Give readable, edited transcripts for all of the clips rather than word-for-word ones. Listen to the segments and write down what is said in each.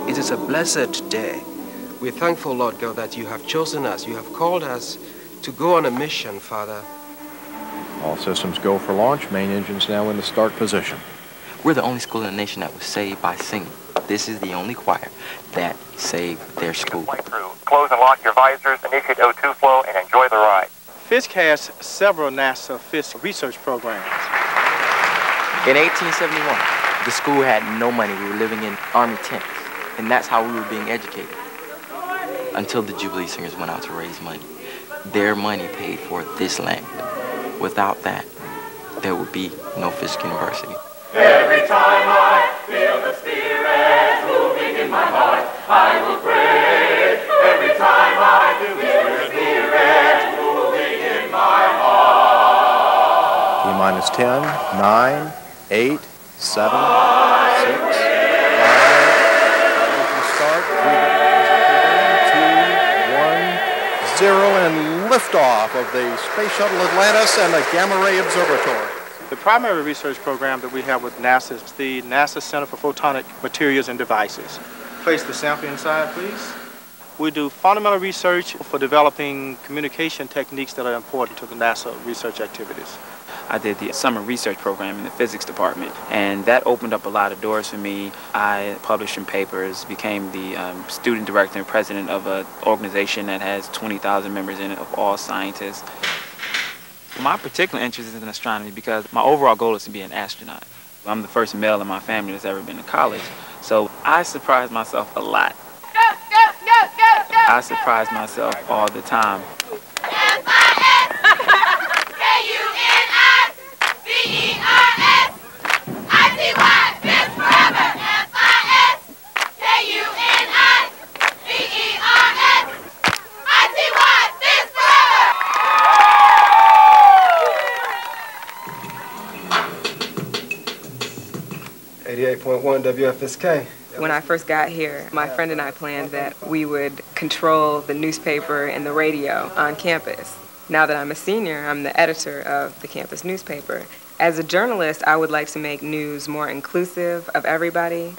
It is a blessed day. We're thankful, Lord God, that you have chosen us. You have called us to go on a mission, Father. All systems go for launch. Main engine's now in the start position. We're the only school in the nation that was saved by singing. This is the only choir that saved their school. Flight crew, close and lock your visors, initiate O2 flow, and enjoy the ride. Fisk has several NASA-Fisk research programs. In 1871, the school had no money. We were living in Army tents, and that's how we were being educated. Until the Jubilee Singers went out to raise money. Their money paid for this land. Without that, there would be no Fisk University. Every time I feel the Spirit moving in my heart, I will pray. Every time I feel the Spirit moving in my heart. T-minus 10, 9, 8, 7, 6, 5. Start. 3, 2, 1, 0, and liftoff of the Space Shuttle Atlantis and the Gamma Ray Observatory. The primary research program that we have with NASA is the NASA Center for Photonic Materials and Devices. Place the sample inside, please. We do fundamental research for developing communication techniques that are important to the NASA research activities. I did the summer research program in the physics department, and that opened up a lot of doors for me. I published in papers, became the student director and president of an organization that has 20,000 members in it of all scientists. My particular interest is in astronomy because my overall goal is to be an astronaut. I'm the first male in my family that's ever been to college, so I surprise myself a lot. I surprise myself all the time. WFSK. When I first got here, my friend and I planned that we would control the newspaper and the radio on campus. Now that I'm a senior, I'm the editor of the campus newspaper. As a journalist, I would like to make news more inclusive of everybody.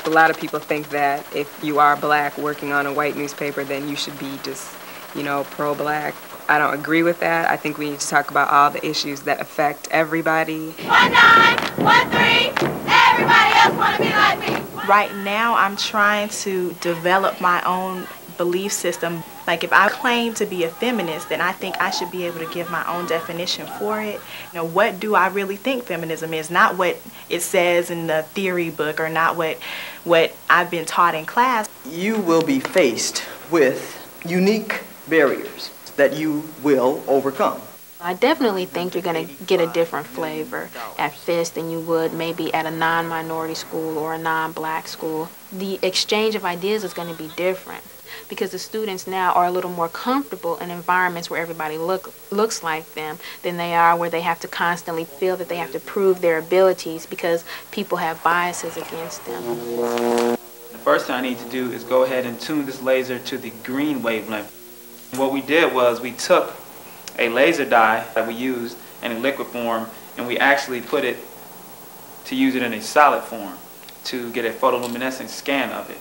A lot of people think that if you are black working on a white newspaper, then you should be just, pro-black. I don't agree with that. I think we need to talk about all the issues that affect everybody. 1913, everybody else want to be like me. Right now, I'm trying to develop my own belief system. Like, if I claim to be a feminist, then I think I should be able to give my own definition for it. What do I really think feminism is? Not what it says in the theory book or not what I've been taught in class. You will be faced with unique barriers that you will overcome. I definitely think you're going to get a different flavor at Fisk than you would maybe at a non-minority school or a non-black school. The exchange of ideas is going to be different because the students now are a little more comfortable in environments where everybody looks like them than they are where they have to constantly feel that they have to prove their abilities because people have biases against them. The first thing I need to do is go ahead and tune this laser to the green wavelength. What we did was we took a laser dye that we used in a liquid form and we actually put it to use it in a solid form to get a photoluminescent scan of it.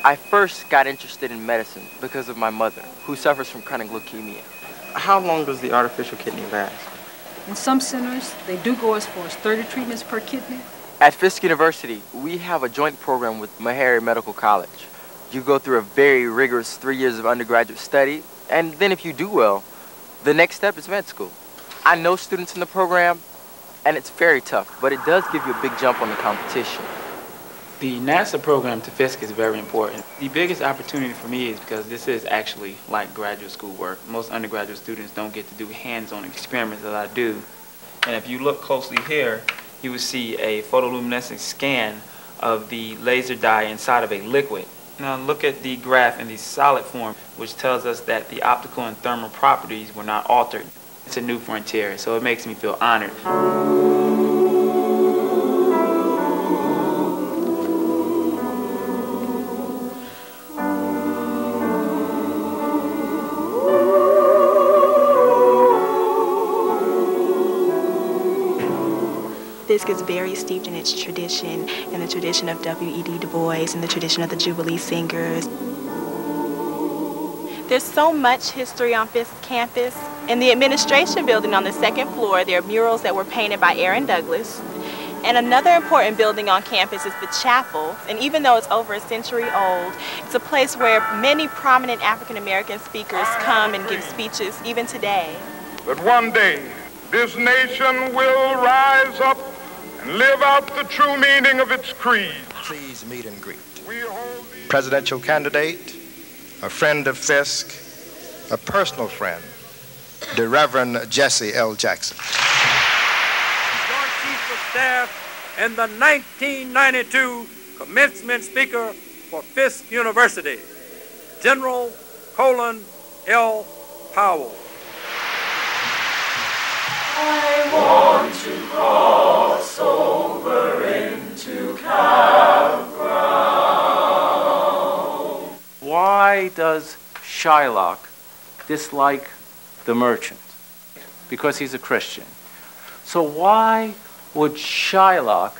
I first got interested in medicine because of my mother, who suffers from chronic leukemia. How long does the artificial kidney last? In some centers, they do go as far as 30 treatments per kidney. At Fisk University, we have a joint program with Meharry Medical College. You go through a very rigorous 3 years of undergraduate study, and then if you do well, the next step is med school. I know students in the program, and it's very tough, but it does give you a big jump on the competition. The NASA program to Fisk is very important. The biggest opportunity for me is because this is actually like graduate school work. Most undergraduate students don't get to do hands-on experiments that I do. And if you look closely here, you will see a photoluminescent scan of the laser dye inside of a liquid. Now look at the graph in the solid form, which tells us that the optical and thermal properties were not altered. It's a new frontier, so it makes me feel honored. Fisk is very steeped in its tradition, in the tradition of W.E.B. Du Bois, and the tradition of the Jubilee Singers. There's so much history on Fisk campus. In the administration building on the second floor, there are murals that were painted by Aaron Douglas. And another important building on campus is the chapel. And even though it's over a century old, it's a place where many prominent African American speakers come and give speeches, even today. But one day, this nation will rise up and live out the true meaning of its creed. Please meet and greet. Presidential candidate, a friend of Fisk, a personal friend, the Reverend Jesse L. Jackson. Your Chief of Staff and the 1992 commencement speaker for Fisk University, General Colin L. Powell. I want to cross over into cow ground. Why does Shylock dislike the merchant? Because he's a Christian. So why would Shylock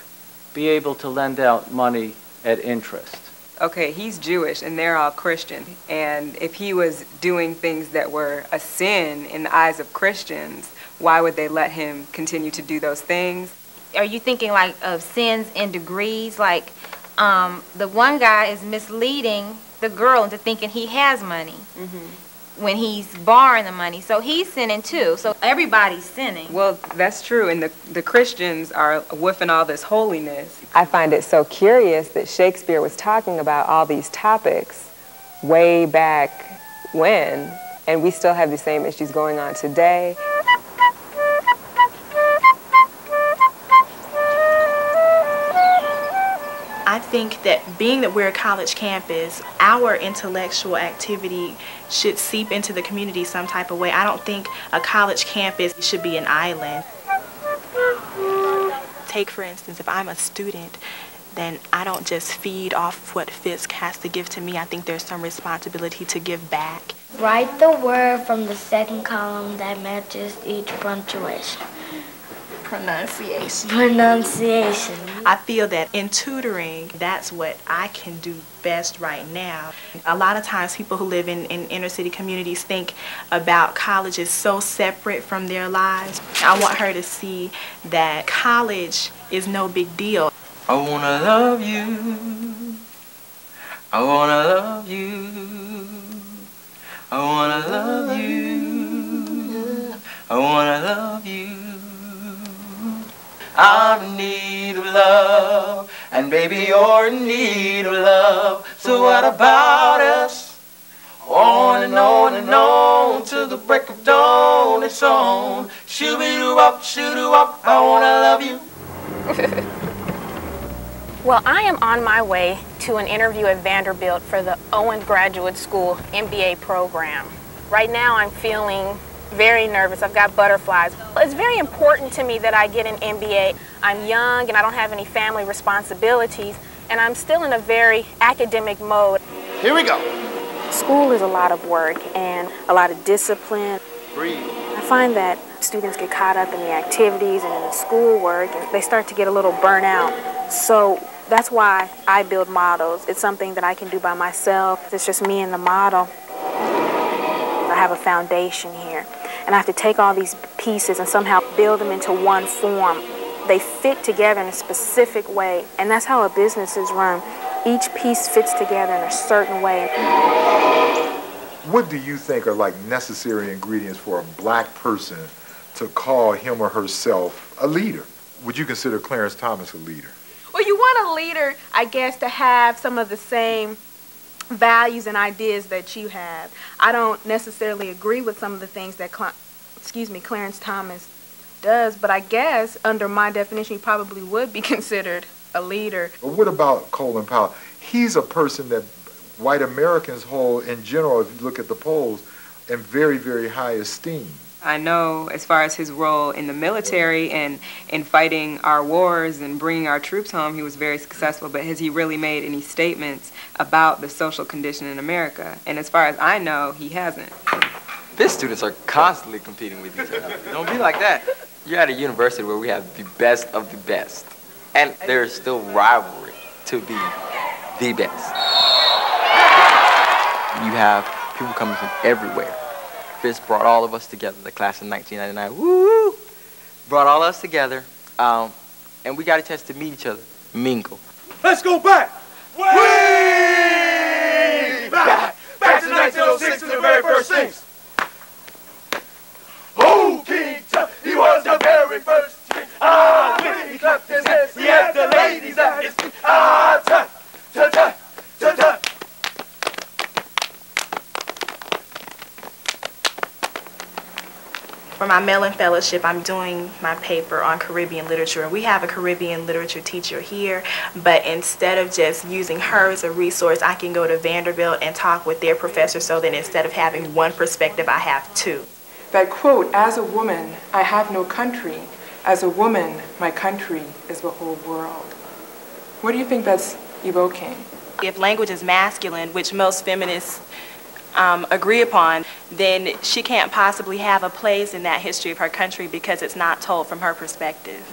be able to lend out money at interest? Okay, he's Jewish and they're all Christian. And if he was doing things that were a sin in the eyes of Christians, why would they let him continue to do those things? Are you thinking like of sins in degrees? Like the one guy is misleading the girl into thinking he has money when he's borrowing the money. So he's sinning too. So everybody's sinning. Well, that's true. And the Christians are woofing all this holiness. I find it so curious that Shakespeare was talking about all these topics way back when, and we still have the same issues going on today. I think that being that we're a college campus, our intellectual activity should seep into the community some type of way. I don't think a college campus should be an island. Take, for instance, if I'm a student, then I don't just feed off what Fisk has to give to me. I think there's some responsibility to give back. Write the word from the second column that matches each punctuation. Pronunciation. Pronunciation. I feel that in tutoring, that's what I can do best right now. A lot of times people who live in inner city communities think about college as so separate from their lives. I want her to see that college is no big deal. I wanna love you. I wanna love you. I wanna love you. I wanna love you. I'm in need of love, and baby you're in need of love. So what about us? On and on and on till the break of dawn. It's on. Shoo-be-doo-up, shoo-doo-up. I wanna love you. Well, I am on my way to an interview at Vanderbilt for the Owen Graduate School MBA program. Right now I'm feeling very nervous. I've got butterflies. It's very important to me that I get an MBA. I'm young and I don't have any family responsibilities, and I'm still in a very academic mode. Here we go. School is a lot of work and a lot of discipline. Breathe. I find that students get caught up in the activities and in the schoolwork, and they start to get a little burnt out. So that's why I build models. It's something that I can do by myself. It's just me and the model. I have a foundation here, and I have to take all these pieces and somehow build them into one form. They fit together in a specific way, and that's how a business is run. Each piece fits together in a certain way. What do you think are like necessary ingredients for a black person to call him or herself a leader? Would you consider Clarence Thomas a leader? Well, you want a leader, I guess, to have some of the same values and ideas that you have. I don't necessarily agree with some of the things that Clarence Thomas does, but I guess under my definition he probably would be considered a leader. But what about Colin Powell? He's a person that white Americans hold in general, if you look at the polls, in very, very high esteem. I know as far as his role in the military and in fighting our wars and bringing our troops home, he was very successful, but has he really made any statements about the social condition in America? And as far as I know, he hasn't. Fisk students are constantly competing with each other. Don't be like that. You're at a university where we have the best of the best. And there's still rivalry to be the best. You have people coming from everywhere. Fisk brought all of us together, the class of 1999. Woo! Brought all of us together, and we got a chance to meet each other, mingle. Let's go back! Way back! Back to 1906 to the very first things. Oh, King Tut, he was the very first king. Ah, when he clapped his hands, he had the ladies at his feet. Ah, Tut, Tut, Tut, Tut, Tut. For my Mellon Fellowship, I'm doing my paper on Caribbean literature. We have a Caribbean literature teacher here, but instead of just using her as a resource, I can go to Vanderbilt and talk with their professor so that instead of having one perspective, I have two. That quote, "As a woman, I have no country. As a woman, my country is the whole world." What do you think that's evoking? If language is masculine, which most feminists agree upon, then she can't possibly have a place in that history of her country because it's not told from her perspective.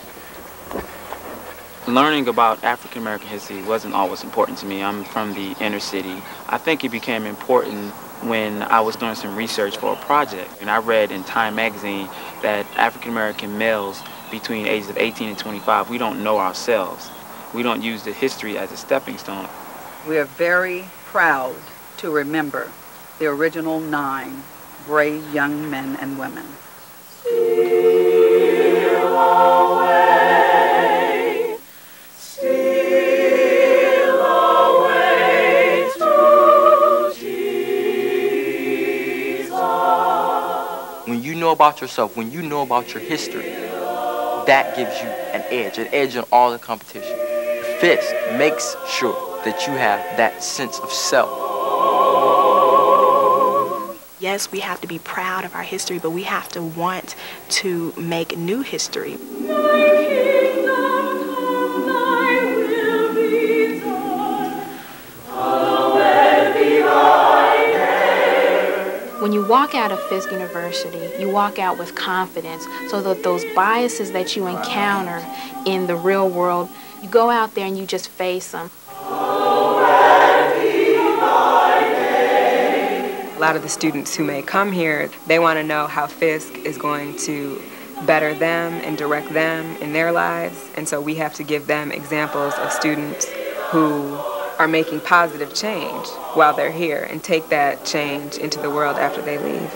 Learning about African American history wasn't always important to me. I'm from the inner city. I think it became important when I was doing some research for a project. And I read in Time magazine that African American males between the ages of 18 and 25, we don't know ourselves. We don't use the history as a stepping stone. We are very proud to remember the original 9 brave young men and women. Steal away to Jesus. When you know about yourself, when you know about your history, that gives you an edge on all the competition. Fisk makes sure that you have that sense of self. Yes, we have to be proud of our history, but we have to want to make new history. When you walk out of Fisk University, you walk out with confidence so that those biases that you encounter in the real world, you go out there and you just face them. A lot of the students who may come here, they want to know how Fisk is going to better them and direct them in their lives. And so we have to give them examples of students who are making positive change while they're here and take that change into the world after they leave.